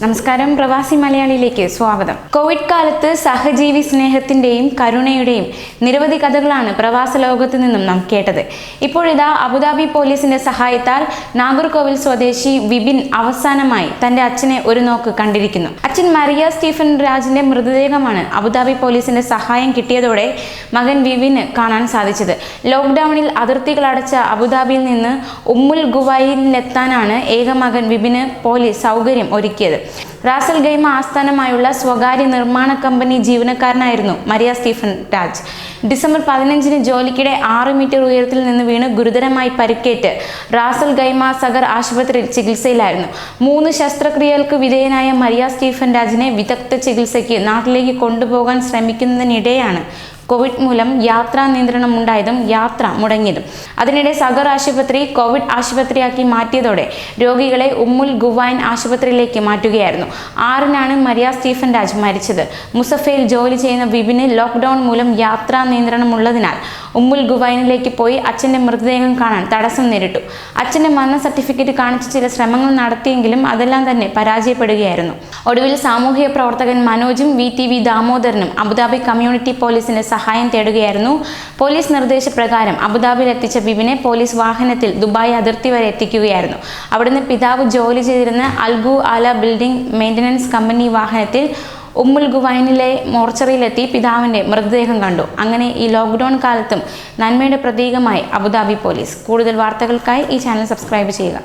നമസ്കാരം പ്രവാസി മലയാളിയിലേക്ക് സ്വാഗതം. കോവിഡ് കാലത്ത് സഹജീവി സ്നേഹത്തിന്റെയും കരുണയുടെയും നിരവധി കഥകളാണ് പ്രവാസ ലോകത്തു നിന്നും നാം കേട്ടത്. ഇപ്പോഴിതാ അബുദാബി പോലീസിന്റെ സഹായത്താൽ നാഗർകോവിൽ സ്വദേശി വിപിൻ അവസാനമായി തന്റെ അച്ഛനെ ഒരു നോക്ക് കണ്ടിരിക്കുന്നു. അച്ഛൻ മരിയ സ്റ്റീഫൻ രാജിന്റെ മൃതദേഹമാണ് അബുദാബി പോലീസിന്റെ സഹായം കിട്ടിയതോടെ മകൻ വിപിന് കാണാൻ സാധിച്ചത്. ലോക്ക്ഡൌണിൽ അതിർത്തികൾ അടച്ച അബുദാബിയിൽ നിന്ന് ഉമ്മുൽ ഖുവൈനിലെത്താനാണ് ഏക മകൻ വിപിന് പോലീസ് സൗകര്യം ഒരുക്കിയത്. റാസൽ ഗൈമ ആസ്ഥാനമായുള്ള സ്വകാര്യ നിർമ്മാണ കമ്പനി ജീവനക്കാരനായിരുന്നു മരിയ സ്റ്റീഫൻ രാജ്. ഡിസംബർ 15 ജോലിക്കിടെ 6 മീറ്റർ ഉയരത്തിൽ നിന്ന് വീണ് ഗുരുതരമായി പരിക്കേറ്റ് റാസൽ ഗൈമ സഗർ ആശുപത്രിയിൽ ചികിത്സയിലായിരുന്നു. 3 ശസ്ത്രക്രിയകൾക്ക് വിധേയനായ മരിയ സ്റ്റീഫൻ രാജിനെ വിദഗ്ധ ചികിത്സയ്ക്ക് നാട്ടിലേക്ക് കൊണ്ടുപോകാൻ ശ്രമിക്കുന്നതിനിടെയാണ് കോവിഡ് മൂലം യാത്രാ നിയന്ത്രണം ഉണ്ടായതും യാത്ര മുടങ്ങിയതും. അതിനിടെ സഗർ ആശുപത്രി കോവിഡ് ആശുപത്രിയാക്കി മാറ്റിയതോടെ രോഗികളെ ഉമ്മുൽ ഖുവൈൻ ആശുപത്രിയിലേക്ക് മാറ്റുകയായിരുന്നു. 6-നാണ് മരിയ സ്റ്റീഫൻ രാജ് മരിച്ചത്. മുസഫയിൽ ജോലി ചെയ്യുന്ന വിപിന് ലോക്ക്ഡൌൺ മൂലം യാത്രാ നിയന്ത്രണം ഉള്ളതിനാൽ ഉമ്മുൽ ഖുവൈനിലേക്ക് പോയി അച്ഛൻ്റെ മൃതദേഹം കാണാൻ തടസ്സം നേരിട്ടു. അച്ഛൻ്റെ മരണ സർട്ടിഫിക്കറ്റ് കാണിച്ച് ചില ശ്രമങ്ങൾ നടത്തിയെങ്കിലും അതെല്ലാം തന്നെ പരാജയപ്പെടുകയായിരുന്നു. ഒടുവിൽ സാമൂഹിക പ്രവർത്തകൻ മനോജും VTV ദാമോദരനും അബുദാബി കമ്മ്യൂണിറ്റി പോലീസിന്റെ സഹായം തേടുകയായിരുന്നു. പോലീസ് നിർദ്ദേശപ്രകാരം അബുദാബിയിൽ എത്തിച്ച വിപിനെ പോലീസ് വാഹനത്തിൽ ദുബായ് അതിർത്തി വരെ എത്തിക്കുകയായിരുന്നു. അവിടുന്ന് പിതാവ് ജോലി ചെയ്തിരുന്ന അൽഗു ആല ബിൽഡിംഗ് മെയിൻ്റനൻസ് കമ്പനി വാഹനത്തിൽ ഉമ്മുൽ ഖുവൈനിലെ മോർച്ചറിയിലെത്തി പിതാവിൻ്റെ മൃതദേഹം കണ്ടു. അങ്ങനെ ഈ ലോക്ക്ഡൗൺ കാലത്തും നന്മയുടെ പ്രതീകമായി അബുദാബി പോലീസ്. കൂടുതൽ വാർത്തകൾക്കായി ഈ ചാനൽ സബ്സ്ക്രൈബ് ചെയ്യുക.